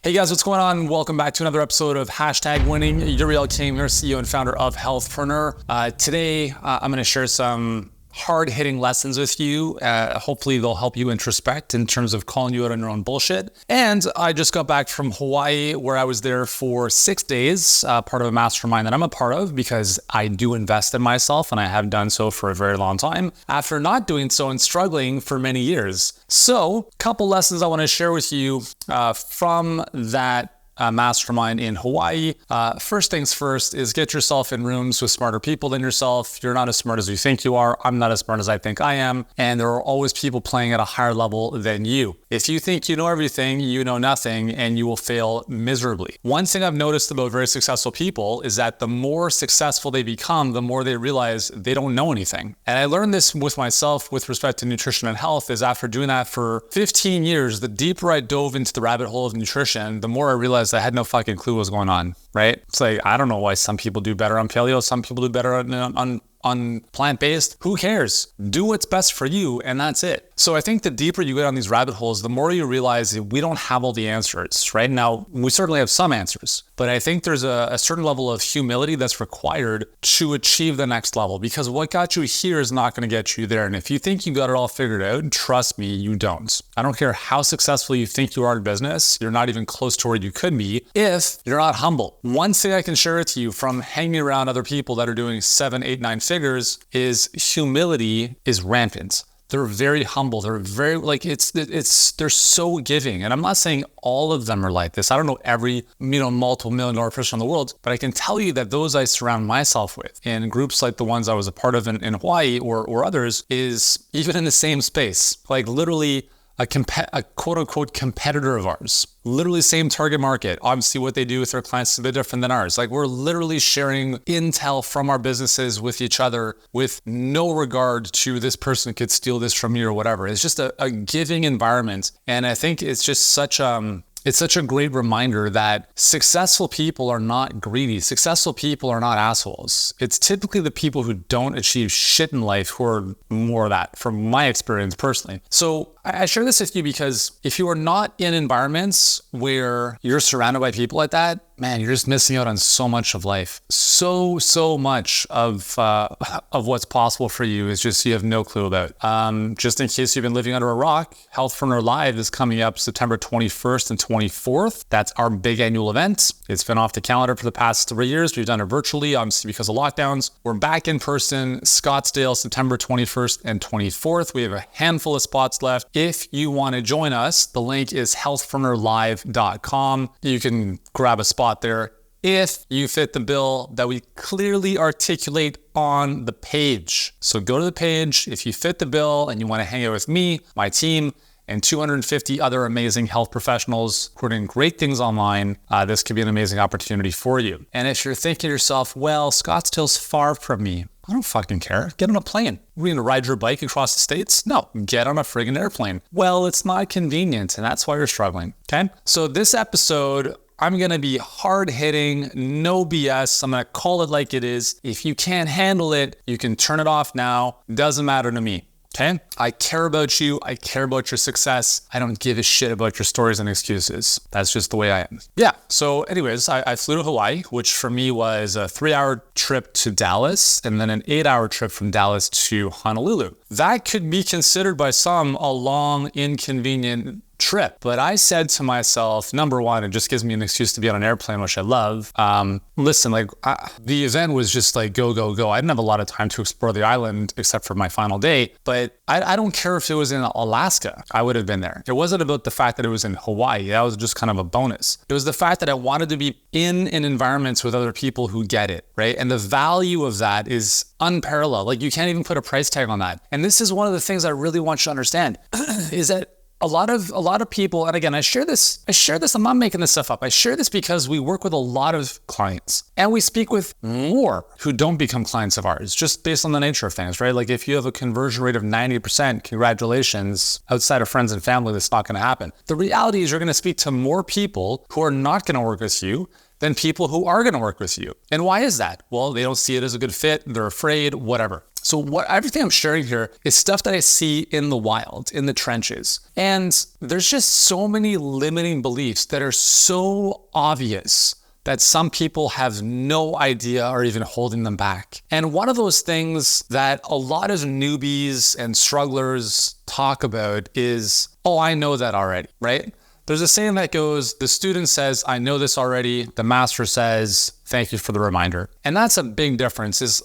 Hey guys, what's going on? Welcome back to another episode of #Winning. Your real king, your CEO and founder of Healthpreneur. Today, I'm going to share some hard-hitting lessons with you. Hopefully they'll help you introspect in terms of calling you out on your own bullshit. And I just got back from Hawaii, where I was there for 6 days, part of a mastermind that I'm a part of because I do invest in myself and I have done so for a very long time after not doing so and struggling for many years. So a couple lessons I want to share with you from that mastermind in Hawaii. First things first is get yourself in rooms with smarter people than yourself. You're not as smart as you think you are. I'm not as smart as I think I am. And there are always people playing at a higher level than you. If you think you know everything, you know nothing, and you will fail miserably. One thing I've noticed about very successful people is that the more successful they become, the more they realize they don't know anything. And I learned this with myself with respect to nutrition and health is after doing that for 15 years, the deeper I dove into the rabbit hole of nutrition, the more I realized I had no fucking clue what was going on, right? It's like, I don't know why some people do better on paleo, some people do better on plant-based. Who cares? Do what's best for you, and that's it. So I think the deeper you get on these rabbit holes, the more you realize that we don't have all the answers, right? Now, we certainly have some answers, but I think there's a certain level of humility that's required to achieve the next level, because what got you here is not going to get you there. And if you think you got it all figured out, trust me, you don't. I don't care how successful you think you are in business, you're not even close to where you could be if you're not humble. One thing I can share with you from hanging around other people that are doing 7, 8, 9 figures is humility is rampant. They're very humble. They're very they're so giving. And I'm not saying all of them are like this. I don't know every, multiple $1 million person in the world, but I can tell you that those I surround myself with in groups like the ones I was a part of in Hawaii or others is even in the same space, like literally a quote unquote competitor of ours, literally same target market. Obviously what they do with their clients is a bit different than ours. Like we're literally sharing intel from our businesses with each other with no regard to this person could steal this from you or whatever. It's just a giving environment. And I think it's just such a great reminder that successful people are not greedy. Successful people are not assholes. It's typically the people who don't achieve shit in life who are more of that, from my experience personally. So I share this with you because if you are not in environments where you're surrounded by people like that, man, you're just missing out on so much of life. So much of what's possible for you is just you have no clue about. Just in case you've been living under a rock, Healthpreneur Live is coming up September 21st and 24th. That's our big annual event. It's been off the calendar for the past 3 years. We've done it virtually, obviously because of lockdowns. We're back in person, Scottsdale, September 21st and 24th. We have a handful of spots left. If you want to join us, the link is healthpreneurlive.com. You can grab a spot there if you fit the bill that we clearly articulate on the page. So go to the page if you fit the bill and you want to hang out with me, my team, and 250 other amazing health professionals who are doing great things online. This could be an amazing opportunity for you. And if you're thinking to yourself, well, Scottsdale's far from me, I don't fucking care. Get on a plane. We're gonna ride your bike across the states? No, get on a friggin' airplane. Well, it's not convenient, and that's why you're struggling, okay? So this episode, I'm gonna be hard-hitting, no BS. I'm gonna call it like it is. If you can't handle it, you can turn it off now. Doesn't matter to me. Okay? I care about you. I care about your success. I don't give a shit about your stories and excuses. That's just the way I am. Yeah. So anyways, I flew to Hawaii, which for me was a 3-hour trip to Dallas and then an 8-hour trip from Dallas to Honolulu. That could be considered by some a long, inconvenient trip. But I said to myself, number one, it just gives me an excuse to be on an airplane, which I love. Listen, the event was just like go, go, go. I didn't have a lot of time to explore the island except for my final day, but I don't care if it was in Alaska, I would have been there. It wasn't about the fact that it was in Hawaii. That was just kind of a bonus. It was the fact that I wanted to be in environments with other people who get it, right? And the value of that is unparalleled. Like you can't even put a price tag on that. And this is one of the things I really want you to understand is that a lot of people, and again, I share this, I'm not making this stuff up. I share this because we work with a lot of clients and we speak with more who don't become clients of ours, just based on the nature of things, right? Like if you have a conversion rate of 90%, congratulations, outside of friends and family, that's not gonna happen. The reality is you're gonna speak to more people who are not gonna work with you than people who are going to work with you. And why is that? Well, they don't see it as a good fit. They're afraid, whatever. So everything I'm sharing here is stuff that I see in the wild, in the trenches. And there's just so many limiting beliefs that are so obvious that some people have no idea are even holding them back. And one of those things that a lot of newbies and strugglers talk about is, oh, I know that already, right? There's a saying that goes, the student says, I know this already. The master says, thank you for the reminder. And that's a big difference is,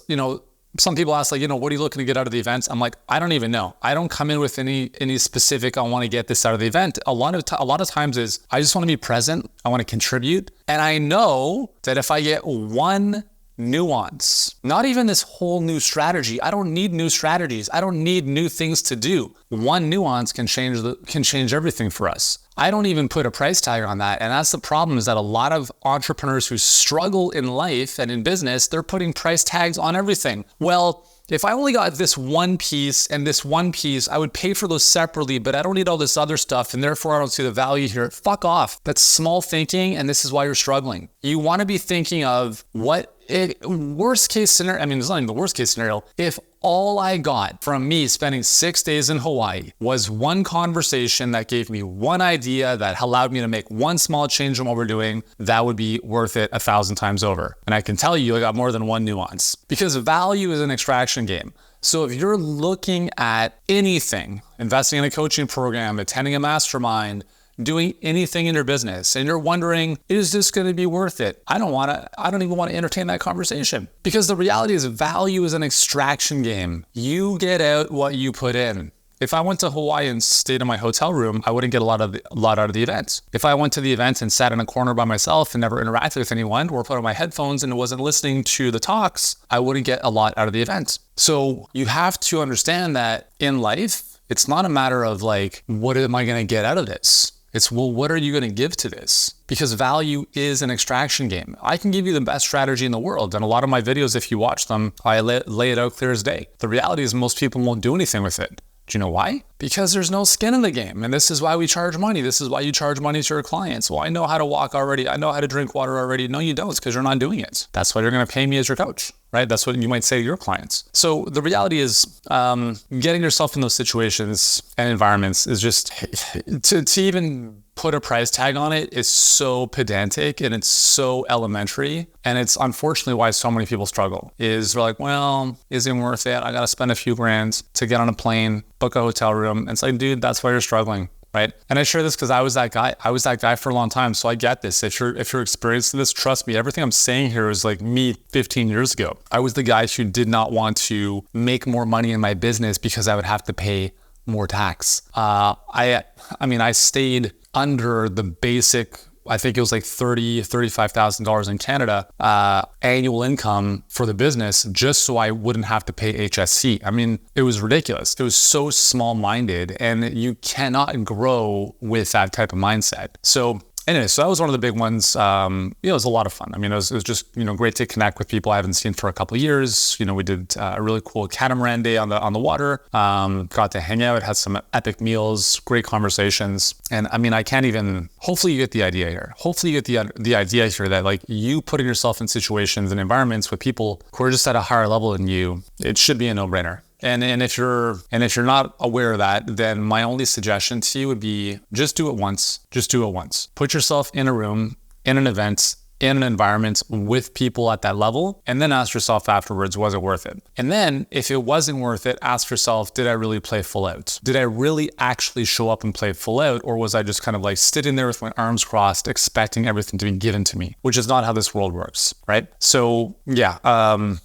some people ask, what are you looking to get out of the events? I'm like, I don't even know. I don't come in with any specific, I want to get this out of the event. A lot of times is, I just want to be present. I want to contribute. And I know that if I get one nuance, not even this whole new strategy. I don't need new strategies. I don't need new things to do. One nuance can change everything for us. I don't even put a price tag on that. And that's the problem, is that a lot of entrepreneurs who struggle in life and in business, they're putting price tags on everything. Well, if I only got this one piece and this one piece, I would pay for those separately, but I don't need all this other stuff, and therefore I don't see the value here. Fuck off. That's small thinking, and this is why you're struggling. You want to be thinking of worst case scenario. I mean, it's not even the worst case scenario. If all I got from me spending 6 days in Hawaii was one conversation that gave me one idea that allowed me to make one small change in what we're doing, that would be worth it 1,000 times over. And I can tell you, I got more than one nuance, because value is an extraction game. So if you're looking at anything, investing in a coaching program, attending a mastermind, doing anything in your business, and you're wondering, is this going to be worth it? I don't even want to entertain that conversation, because the reality is value is an extraction game. You get out what you put in. If I went to Hawaii and stayed in my hotel room, I wouldn't get a lot out of the event. If I went to the event and sat in a corner by myself and never interacted with anyone, or put on my headphones and wasn't listening to the talks, I wouldn't get a lot out of the event. So you have to understand that in life, it's not a matter of what am I going to get out of this? It's, well, what are you going to give to this? Because value is an extraction game. I can give you the best strategy in the world. And a lot of my videos, if you watch them, I lay it out clear as day. The reality is most people won't do anything with it. Do you know why? Because there's no skin in the game. And this is why we charge money. This is why you charge money to your clients. Well, I know how to walk already. I know how to drink water already. No, you don't. It's because you're not doing it. That's why you're going to pay me as your coach, right? That's what you might say to your clients. So the reality is getting yourself in those situations and environments is just, to even put a price tag on it is so pedantic, and it's so elementary. And it's unfortunately why so many people struggle, is they're like, well, is it worth it? I got to spend a few grand to get on a plane, book a hotel room. And it's like, dude, that's why you're struggling, right? And I share this because I was that guy. I was that guy for a long time. So I get this. If you're experiencing this, trust me, everything I'm saying here is like me 15 years ago. I was the guy who did not want to make more money in my business because I would have to pay more tax. I stayed under the basic, I think it was like $35,000 in Canada, annual income for the business, just so I wouldn't have to pay HSC. I mean, it was ridiculous. It was so small-minded, and you cannot grow with that type of mindset. So anyway, so that was one of the big ones. It was a lot of fun. I mean, it was just, great to connect with people I haven't seen for a couple of years. We did a really cool catamaran day on the water. Got to hang out, had some epic meals, great conversations. And I mean, hopefully you get the idea here. Hopefully you get the idea here that you putting yourself in situations and environments with people who are just at a higher level than you, it should be a no-brainer. And if you're not aware of that, then my only suggestion to you would be just do it once. Just do it once. Put yourself in a room, in an event, in an environment with people at that level, and then ask yourself afterwards, was it worth it? And then if it wasn't worth it, ask yourself, did I really play full out? Did I really actually show up and play full out? Or was I just kind of sitting there with my arms crossed, expecting everything to be given to me, which is not how this world works, right? So yeah,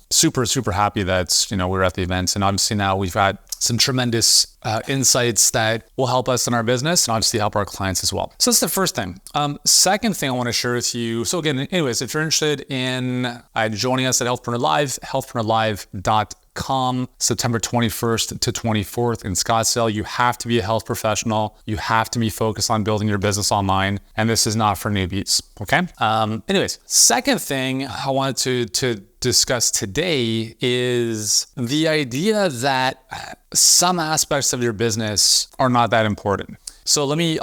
super, super happy that, we were at the event. And obviously now we've got some tremendous insights that will help us in our business and obviously help our clients as well. So that's the first thing. Second thing I want to share with you. So again, anyways, if you're interested in joining us at Healthpreneur Live, healthpreneurlive.com, September 21st to 24th in Scottsdale. You have to be a health professional. You have to be focused on building your business online. And this is not for newbies, okay? Anyways, second thing I wanted to discuss today is the idea that some aspects of your business are not that important. So let me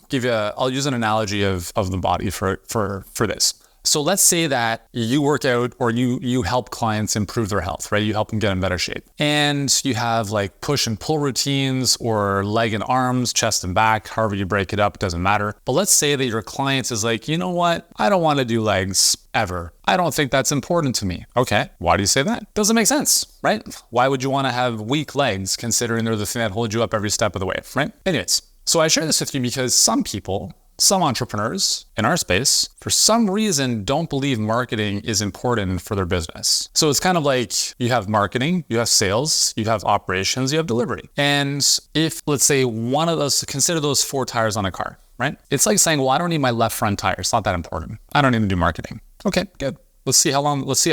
give you I'll use an analogy of the body for this. So let's say that you work out or you help clients improve their health, right? You help them get in better shape. And you have like push and pull routines or leg and arms, chest and back, however you break it up, it doesn't matter. But let's say that your client is like, you know what? I don't want to do legs ever. I don't think that's important to me. Okay, why do you say that? Doesn't make sense, right? Why would you want to have weak legs considering they're the thing that holds you up every step of the way, right? Anyways, so I share this with you because some entrepreneurs in our space, for some reason, don't believe marketing is important for their business. So it's kind of like you have marketing, you have sales, you have operations, you have delivery. And if, let's say, one of those, consider those 4 tires on a car, right? It's like saying, well, I don't need my left front tire. It's not that important. I don't need to do marketing. Okay, good. Let's see how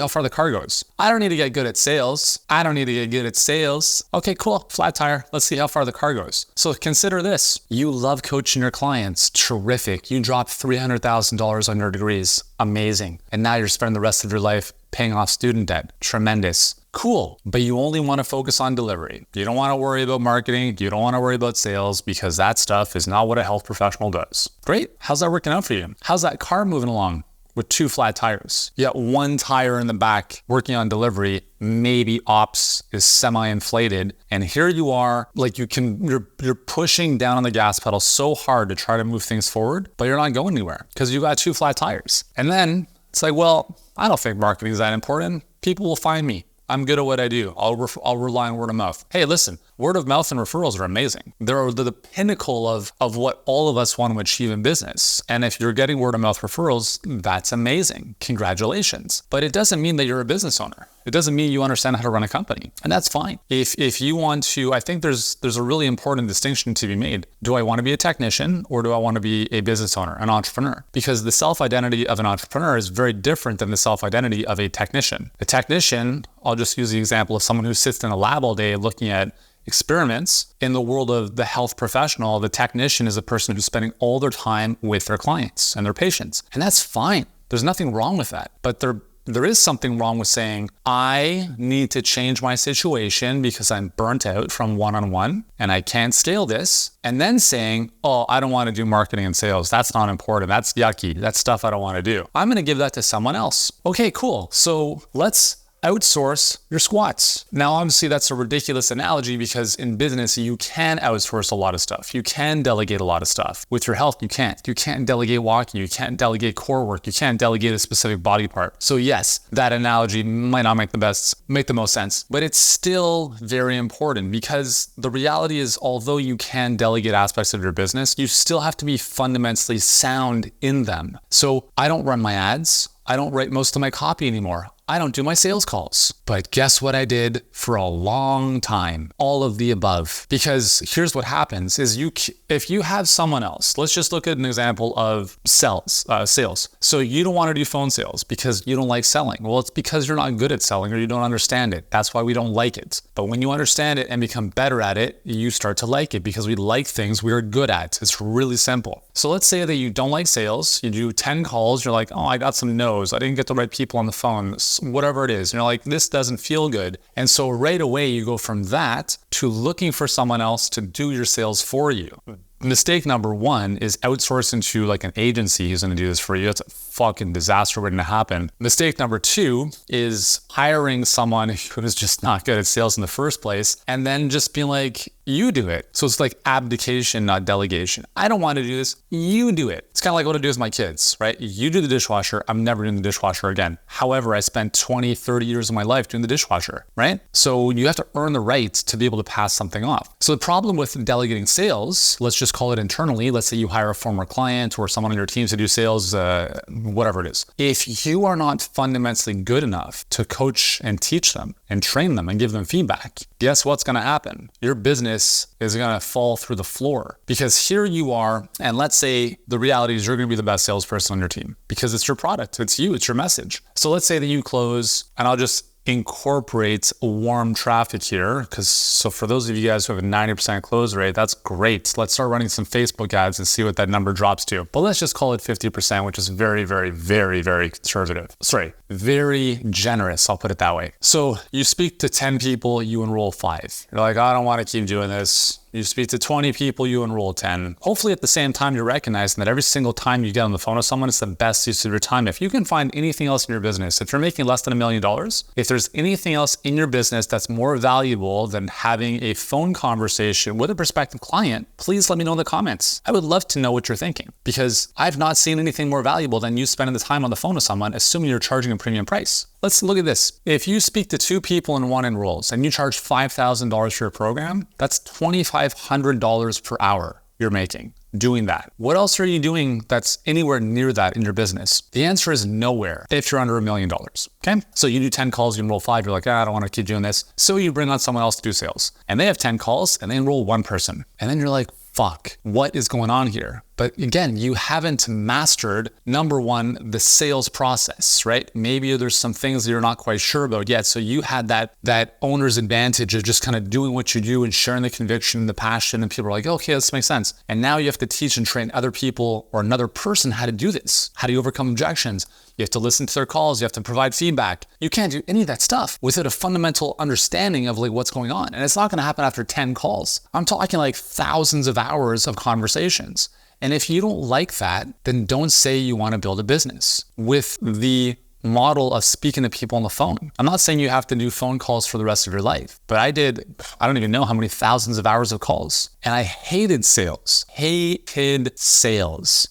far the car goes. I don't need to get good at sales. Okay, cool. Flat tire. Let's see how far the car goes. So consider this. You love coaching your clients. Terrific. You dropped $300,000 on your degrees. Amazing. And now you're spending the rest of your life paying off student debt. Tremendous. Cool. But you only want to focus on delivery. You don't want to worry about marketing. You don't want to worry about sales because that stuff is not what a health professional does. Great. How's that working out for you? How's that car moving along? With 2 flat tires. You got 1 tire in the back working on delivery, maybe ops is semi-inflated. And here you are, like you're pushing down on the gas pedal so hard to try to move things forward, but you're not going anywhere because you got 2 flat tires. And then it's like, well, I don't think marketing is that important. People will find me. I'm good at what I do. I'll rely on word of mouth. Hey, listen, word of mouth and referrals are amazing. They're the pinnacle of what all of us want to achieve in business. And if you're getting word of mouth referrals, that's amazing. Congratulations. But it doesn't mean that you're a business owner. It doesn't mean you understand how to run a company. And that's fine. If you want to, I think there's a really important distinction to be made. Do I want to be a technician or do I want to be a business owner, an entrepreneur? Because the self-identity of an entrepreneur is very different than the self-identity of a technician. A technician, I'll just use the example of someone who sits in a lab all day looking at experiments. In the world of the health professional, the technician is a person who's spending all their time with their clients and their patients. And that's fine. There's nothing wrong with that. But there is something wrong with saying, I need to change my situation because I'm burnt out from one-on-one and I can't scale this. And then saying, oh, I don't want to do marketing and sales. That's not important. That's yucky. That's stuff I don't want to do. I'm going to give that to someone else. Okay, cool. So let's outsource your squats. Now, obviously, that's a ridiculous analogy because in business, you can outsource a lot of stuff. You can delegate a lot of stuff. With your health, you can't. You can't delegate walking. You can't delegate core work. You can't delegate a specific body part. So yes, that analogy might not make the most sense, but it's still very important because the reality is, although you can delegate aspects of your business, you still have to be fundamentally sound in them. So I don't run my ads. I don't write most of my copy anymore. I don't do my sales calls. But guess what I did for a long time? All of the above. Because here's what happens is if you have someone else, let's just look at an example of sales. So you don't want to do phone sales because you don't like selling. Well, it's because you're not good at selling or you don't understand it. That's why we don't like it. But when you understand it and become better at it, you start to like it because we like things we're good at. It's really simple. So let's say that you don't like sales. You do 10 calls. You're like, oh, I got some no's. I didn't get the right people on the phone. Whatever it is. You're like, this doesn't feel good. And so right away you go from that to looking for someone else to do your sales for you. Mistake number 1 is outsourcing to like an agency who's going to do this for you. It's a fucking disaster waiting to happen. Mistake number 2 is hiring someone who is just not good at sales in the first place and then just being like, you do it. So it's like abdication, not delegation. I don't want to do this. You do it. It's kind of like what I do with my kids, right? You do the dishwasher. I'm never doing the dishwasher again. However, I spent 20, 30 years of my life doing the dishwasher, right? So you have to earn the right to be able to pass something off. So the problem with delegating sales, let's just call it internally. Let's say you hire a former client or someone on your team to do sales, whatever it is. If you are not fundamentally good enough to coach and teach them and train them and give them feedback, guess what's going to happen? Your business is going to fall through the floor because here you are. And let's say the reality is you're going to be the best salesperson on your team because it's your product. It's you. It's your message. So let's say that you close, and I'll just incorporate warm traffic here so for those of you guys who have a 90% close rate, that's great. Let's start running some Facebook ads and see what that number drops to. But let's just call it 50%, which is very, very, very, very conservative. Sorry, very generous. I'll put it that way. So you speak to 10 people, you enroll 5. You're like, I don't want to keep doing this. You speak to 20 people, you enroll 10. Hopefully at the same time, you're recognizing that every single time you get on the phone with someone, it's the best use of your time. If you can find anything else in your business, if you're making less than $1 million, if there's anything else in your business that's more valuable than having a phone conversation with a prospective client, please let me know in the comments. I would love to know what you're thinking, because I've not seen anything more valuable than you spending the time on the phone with someone, assuming you're charging a premium price. Let's look at this. If you speak to 2 people and 1 enrolls and you charge $5,000 for your program, that's $2,500 per hour you're making doing that. What else are you doing that's anywhere near that in your business? The answer is nowhere if you're under $1 million, okay? So you do 10 calls, you enroll 5, you're like, I don't want to keep doing this. So you bring on someone else to do sales and they have 10 calls and they enroll 1 person. And then you're like, fuck, what is going on here? But again, you haven't mastered, number one, the sales process, right? Maybe there's some things that you're not quite sure about yet. So you had that owner's advantage of just kind of doing what you do and sharing the conviction, the passion, and people are like, okay, this makes sense. And now you have to teach and train other people or another person how to do this. How do you overcome objections? You have to listen to their calls. You have to provide feedback. You can't do any of that stuff without a fundamental understanding of like what's going on. And it's not going to happen after 10 calls. I'm talking like thousands of hours of conversations. And if you don't like that, then don't say you want to build a business with the model of speaking to people on the phone. I'm not saying you have to do phone calls for the rest of your life, but I don't even know how many thousands of hours of calls. And I hated sales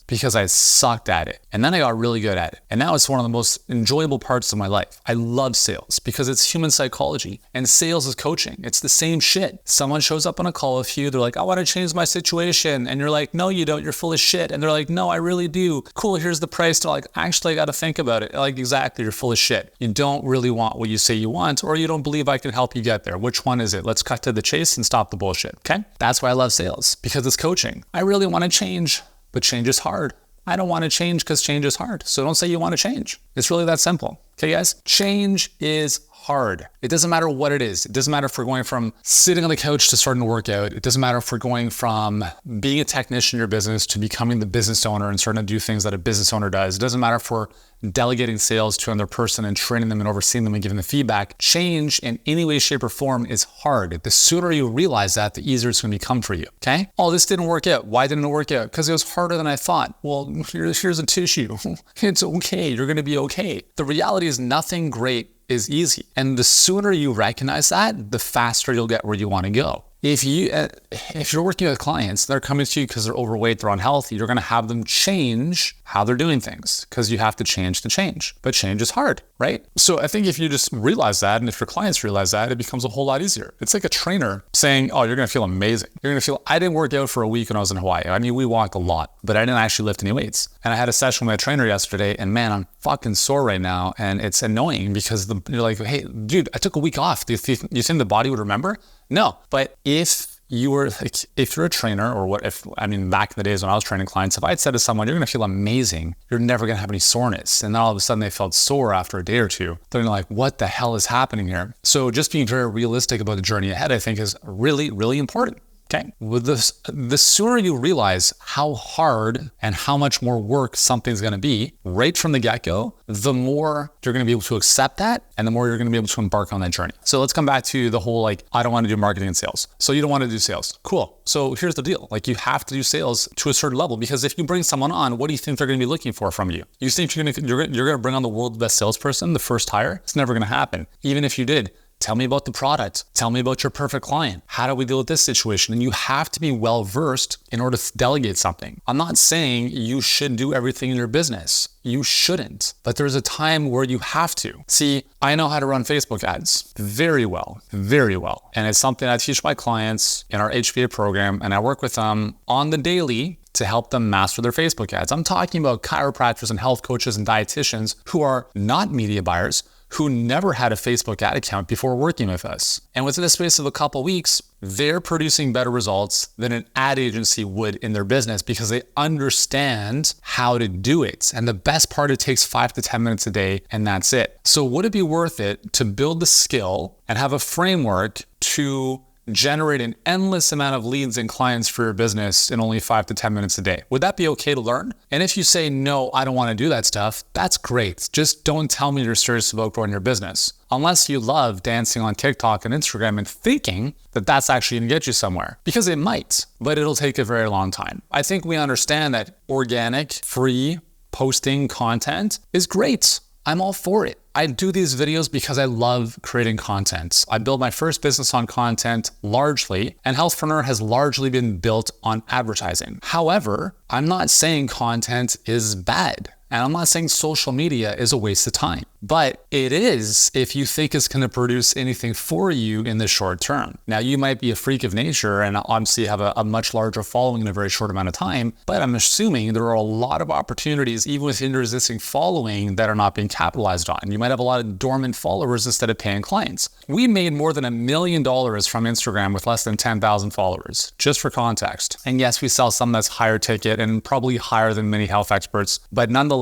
because I sucked at it. And then I got really good at it. And now it's one of the most enjoyable parts of my life. I love sales because it's human psychology and sales is coaching. It's the same shit. Someone shows up on a call with you. They're like, I want to change my situation. And you're like, no, you don't. You're full of shit. And they're like, no, I really do. Cool. Here's the price. They're like, actually, I got to think about it. Like, exactly. You're full of shit. You don't really want what you say you want, or you don't believe I can help you get there. Which one is it? Let's cut to the chase and stop the bullshit. Okay. That's why I love sales, because it's coaching. I really want to change, but change is hard. I don't want to change because change is hard. So don't say you want to change. It's really that simple. Okay, guys? Change is hard. It doesn't matter what it is. It doesn't matter if we're going from sitting on the couch to starting to work out. It doesn't matter if we're going from being a technician in your business to becoming the business owner and starting to do things that a business owner does. It doesn't matter if we're delegating sales to another person and training them and overseeing them and giving them feedback. Change in any way, shape, or form is hard. The sooner you realize that, the easier it's going to become for you, okay? Oh, this didn't work out. Why didn't it work out? Because it was harder than I thought. Well, here's a tissue. It's okay. You're going to be okay. The reality is nothing great is easy. And the sooner you recognize that, the faster you'll get where you want to go. If you're working with clients, they're coming to you because they're overweight, they're unhealthy, you're going to have them change how they're doing things because you have to change to change. But change is hard, right? So I think if you just realize that, and if your clients realize that, it becomes a whole lot easier. It's like a trainer saying, oh, you're going to feel amazing. You're going to feel, I didn't work out for a week when I was in Hawaii. I mean, we walked a lot, but I didn't actually lift any weights. And I had a session with my trainer yesterday, and man, I'm fucking sore right now. And it's annoying because you're like, hey, dude, I took a week off. Do you think the body would remember? No. But if you're a trainer, or back in the days when I was training clients, if I had said to someone, you're going to feel amazing, you're never going to have any soreness. And then all of a sudden they felt sore after a day or two. They're like, what the hell is happening here? So just being very realistic about the journey ahead, I think is really, really important. Okay. With this, the sooner you realize how hard and how much more work something's going to be right from the get-go, the more you're going to be able to accept that, and the more you're going to be able to embark on that journey. So let's come back to the whole, I don't want to do marketing and sales. So you don't want to do sales. Cool. So here's the deal. You have to do sales to a certain level, because if you bring someone on, what do you think they're going to be looking for from you? You think you're going to bring on the world's best salesperson, the first hire? It's never going to happen. Even if you did, tell me about the product. Tell me about your perfect client. How do we deal with this situation? And you have to be well-versed in order to delegate something. I'm not saying you should do everything in your business. You shouldn't. But there's a time where you have to. See, I know how to run Facebook ads very well, very well. And it's something I teach my clients in our HBA program, and I work with them on the daily to help them master their Facebook ads. I'm talking about chiropractors and health coaches and dietitians who are not media buyers, who never had a Facebook ad account before working with us. And within the space of a couple weeks, they're producing better results than an ad agency would in their business because they understand how to do it. And the best part, it takes 5 to 10 minutes a day, and that's it. So would it be worth it to build the skill and have a framework to generate an endless amount of leads and clients for your business in only 5 to 10 minutes a day. Would that be okay to learn? And if you say, no, I don't want to do that stuff, that's great. Just don't tell me you're serious about growing your business. Unless you love dancing on TikTok and Instagram and thinking that that's actually going to get you somewhere. Because it might, but it'll take a very long time. I think we understand that organic, free posting content is great. I'm all for it. I do these videos because I love creating content. I built my first business on content largely, and Healthpreneur has largely been built on advertising. However, I'm not saying content is bad. And I'm not saying social media is a waste of time, but it is if you think it's going to produce anything for you in the short term. Now, you might be a freak of nature and obviously have a much larger following in a very short amount of time, but I'm assuming there are a lot of opportunities, even within your existing following, that are not being capitalized on. You might have a lot of dormant followers instead of paying clients. We made more than $1 million from Instagram with less than 10,000 followers, just for context. And yes, we sell some that's higher ticket and probably higher than many health experts, but nonetheless,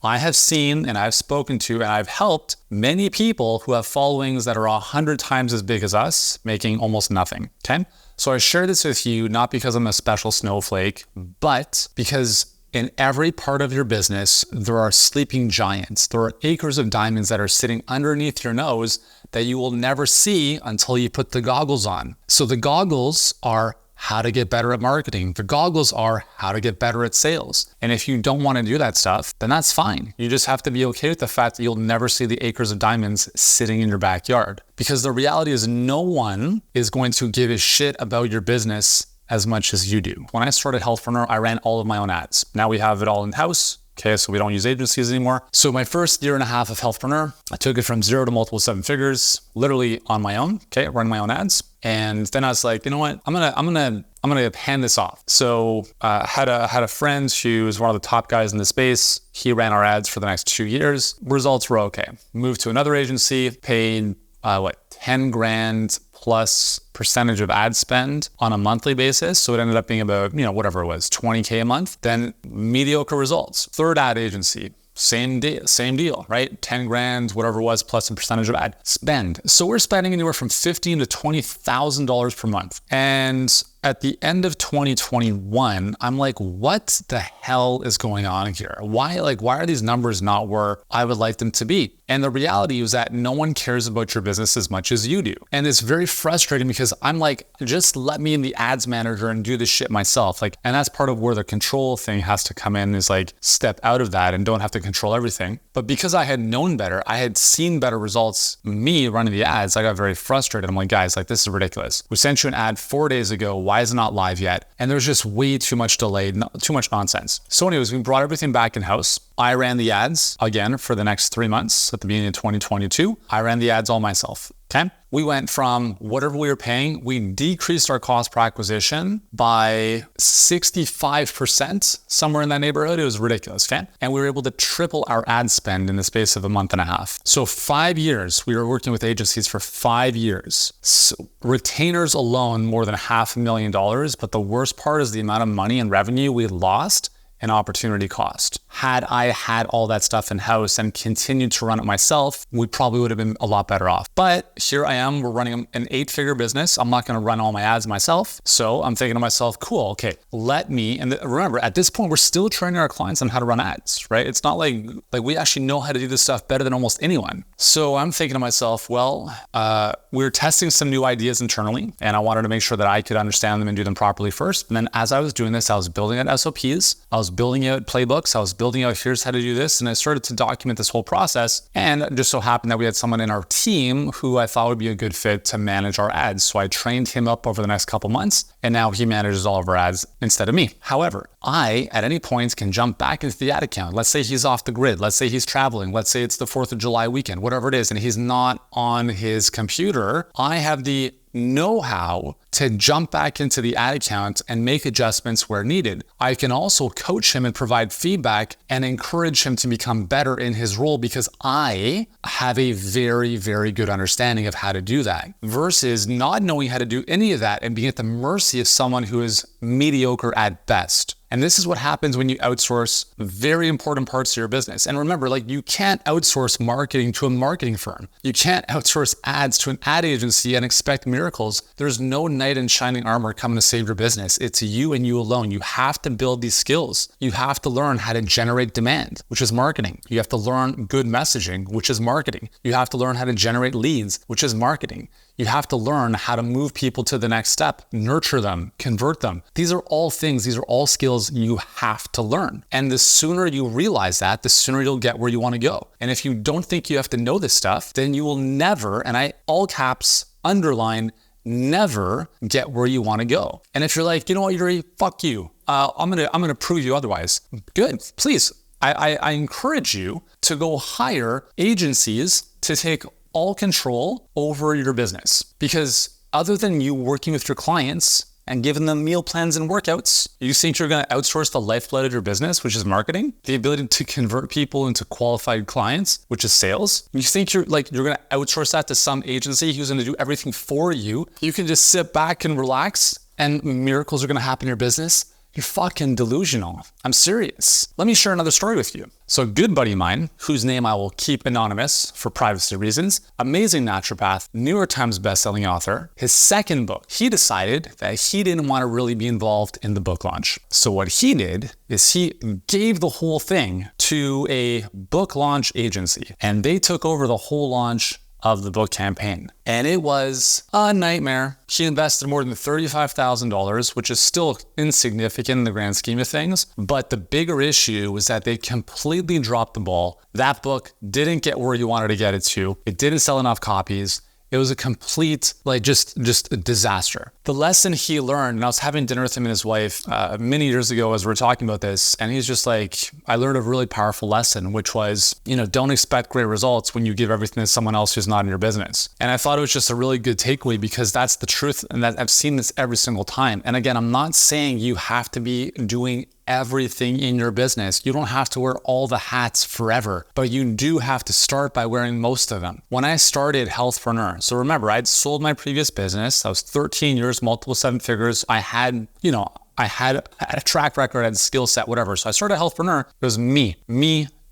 I have seen and I've spoken to and I've helped many people who have followings that are 100 times as big as us, making almost nothing, okay? So I share this with you not because I'm a special snowflake, but because in every part of your business, there are sleeping giants. There are acres of diamonds that are sitting underneath your nose that you will never see until you put the goggles on. So the goggles are how to get better at marketing. The goggles are how to get better at sales. And if you don't want to do that stuff, then that's fine. You just have to be okay with the fact that you'll never see the acres of diamonds sitting in your backyard. Because the reality is no one is going to give a shit about your business as much as you do. When I started Healthpreneur, I ran all of my own ads. Now we have it all in-house. Okay, so we don't use agencies anymore. So my first year and a half of Healthpreneur, I took it from 0 to multiple 7 figures, literally on my own. Okay, running my own ads. And then I was like, you know what? I'm gonna hand this off. So had a friend who was one of the top guys in the space. He ran our ads for the next 2 years. Results were okay. Moved to another agency, paid 10 grand plus percentage of ad spend on a monthly basis. So it ended up being about, whatever it was, 20K a month. Then mediocre results. Third ad agency, same deal, right? 10 grand, whatever it was, plus a percentage of ad spend. So we're spending anywhere from $15,000 to $20,000 per month. And at the end of 2021, I'm like, what the hell is going on here? Why are these numbers not where I would like them to be? And the reality is that no one cares about your business as much as you do. And it's very frustrating because I'm like, just let me in the ads manager and do this shit myself. And that's part of where the control thing has to come in, is step out of that and don't have to control everything. But because I had known better, I had seen better results, me running the ads, I got very frustrated. I'm like, guys, this is ridiculous. We sent you an ad 4 days ago. Why is it not live yet? And there's just way too much delay, too much nonsense. So anyways, we brought everything back in-house. I ran the ads again for the next 3 months at the beginning of 2022. I ran the ads all myself. Okay. We went from whatever we were paying, we decreased our cost per acquisition by 65%, somewhere in that neighborhood. It was ridiculous. Okay. And we were able to triple our ad spend in the space of a month and a half. So 5 years, we were working with agencies for 5 years. So retainers alone, more than $500,000. But the worst part is the amount of money and revenue we lost and opportunity cost. Had I had all that stuff in-house and continued to run it myself, we probably would have been a lot better off. But here I am, we're running an 8-figure business. I'm not gonna run all my ads myself. So I'm thinking to myself, cool, okay, remember, at this point, we're still training our clients on how to run ads, right? It's not like we actually know how to do this stuff better than almost anyone. So I'm thinking to myself, we're testing some new ideas internally, and I wanted to make sure that I could understand them and do them properly first. And then as I was doing this, I was building out SOPs, I was building out playbooks, I was building out, here's how to do this. And I started to document this whole process. And it just so happened that we had someone in our team who I thought would be a good fit to manage our ads. So I trained him up over the next couple months, and now he manages all of our ads instead of me. However, I, at any point, can jump back into the ad account. Let's say he's off the grid. Let's say he's traveling. Let's say it's the 4th of July weekend, whatever it is, and he's not on his computer. I have the know-how to jump back into the ad account and make adjustments where needed. I can also coach him and provide feedback and encourage him to become better in his role because I have a very, very good understanding of how to do that versus not knowing how to do any of that and being at the mercy of someone who is mediocre at best. And this is what happens when you outsource very important parts of your business. And remember, like, you can't outsource marketing to a marketing firm. You can't outsource ads to an ad agency and expect miracles. There's no knight in shining armor coming to save your business. It's you and you alone. You have to build these skills. You have to learn how to generate demand, which is marketing. You have to learn good messaging, which is marketing. You have to learn how to generate leads, which is marketing. You have to learn how to move people to the next step, nurture them, convert them. These are all things, these are all skills you have to learn. And the sooner you realize that, the sooner you'll get where you want to go. And if you don't think you have to know this stuff, then you will never, and I all caps, underline, never get where you want to go. And if you're like, you know what, Yuri, fuck you. I'm gonna prove you otherwise. Good, please. I encourage you to go hire agencies to take all control over your business, because other than you working with your clients and giving them meal plans and workouts, you think you're going to outsource the lifeblood of your business, which is marketing, the ability to convert people into qualified clients, which is sales. You think you're going to outsource that to some agency who's going to do everything for you. You can just sit back and relax and miracles are going to happen in your business. You're fucking delusional. I'm serious. Let me share another story with you. So a good buddy of mine, whose name I will keep anonymous for privacy reasons, amazing naturopath, New York Times bestselling author, his second book, he decided that he didn't want to really be involved in the book launch. So what he did is he gave the whole thing to a book launch agency, and they took over the whole launch of the book campaign. And it was a nightmare. He invested more than $35,000, which is still insignificant in the grand scheme of things. But the bigger issue was that they completely dropped the ball. That book didn't get where you wanted to get it to. It didn't sell enough copies. It was a complete, just a disaster. The lesson he learned, and I was having dinner with him and his wife many years ago as we were talking about this, and he's just like, I learned a really powerful lesson, which was, don't expect great results when you give everything to someone else who's not in your business. And I thought it was just a really good takeaway, because that's the truth, and that I've seen this every single time. And again, I'm not saying you have to be doing everything in your business. You don't have to wear all the hats forever, but you do have to start by wearing most of them. When I started Healthpreneur, so remember, I'd sold my previous business. I was 13 years, multiple seven figures. I had a track record, I had a skill set, whatever. So I started Healthpreneur. It was me,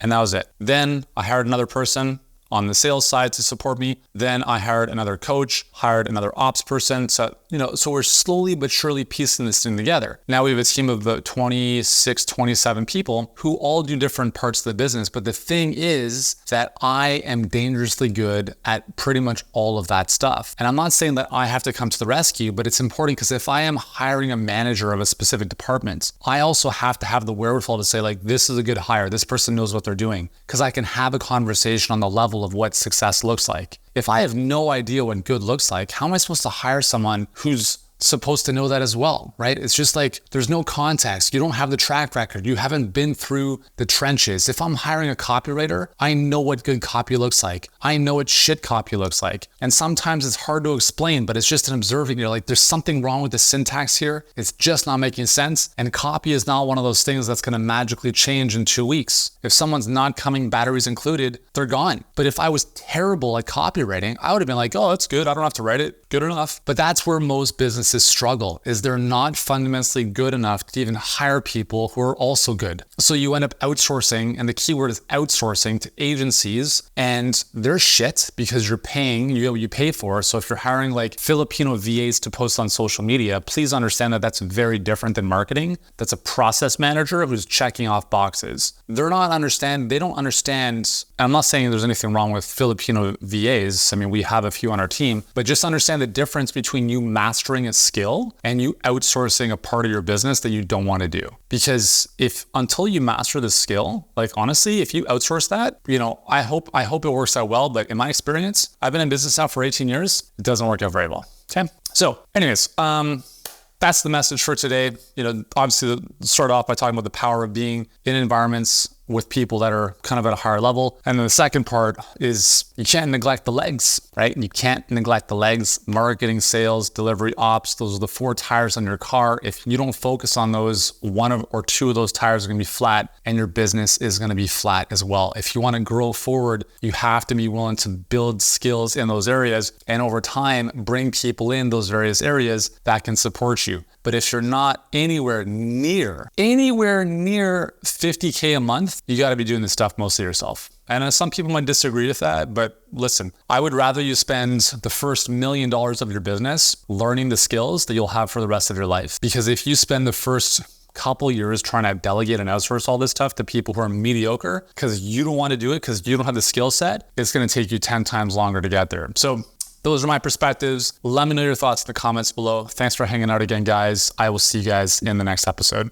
and that was it. Then I hired another person on the sales side to support me. Then I hired another coach, hired another ops person. So we're slowly but surely piecing this thing together. Now we have a team of about 26, 27 people who all do different parts of the business. But the thing is that I am dangerously good at pretty much all of that stuff. And I'm not saying that I have to come to the rescue, but it's important, because if I am hiring a manager of a specific department, I also have to have the wherewithal to say, like, this is a good hire. This person knows what they're doing, because I can have a conversation on the level of what success looks like. If I have no idea what good looks like, how am I supposed to hire someone who's supposed to know that as well, right? It's just like, there's no context. You don't have the track record. You haven't been through the trenches. If I'm hiring a copywriter, I know what good copy looks like. I know what shit copy looks like. And sometimes it's hard to explain, but it's just an observing. You're like, there's something wrong with the syntax here. It's just not making sense. And copy is not one of those things that's going to magically change in 2 weeks. If someone's not coming, batteries included, they're gone. But if I was terrible at copywriting, I would have been like, oh, that's good. I don't have to write it. Good enough. But that's where most businesses struggle, is they're not fundamentally good enough to even hire people who are also good. So you end up outsourcing, and the key word is outsourcing, to agencies, and they're shit because you're paying, you pay for. So if you're hiring like Filipino VAs to post on social media, please understand that that's very different than marketing. That's a process manager who's checking off boxes. They don't understand. I'm not saying there's anything wrong with Filipino VAs. I mean, we have a few on our team, but just understand the difference between you mastering a skill and you outsourcing a part of your business that you don't want to do. Because until you master the skill, like honestly, if you outsource that, I hope it works out well. But in my experience, I've been in business now for 18 years. It doesn't work out very well. Okay. So anyways, that's the message for today. Obviously start off by talking about the power of being in environments with people that are kind of at a higher level. And then the second part is you can't neglect the legs, right? You can't neglect the legs. Marketing, sales, delivery, ops, those are the 4 tires on your car. If you don't focus on those, 1 or 2 of those tires are gonna be flat, and your business is gonna be flat as well. If you wanna grow forward, you have to be willing to build skills in those areas, and over time, bring people in those various areas that can support you. But if you're not anywhere near 50K a month, you gotta be doing this stuff mostly yourself. And some people might disagree with that, but listen, I would rather you spend the first $1 million of your business learning the skills that you'll have for the rest of your life. Because if you spend the first couple years trying to delegate and outsource all this stuff to people who are mediocre because you don't want to do it because you don't have the skill set, it's gonna take you 10 times longer to get there. So those are my perspectives. Let me know your thoughts in the comments below. Thanks for hanging out again, guys. I will see you guys in the next episode.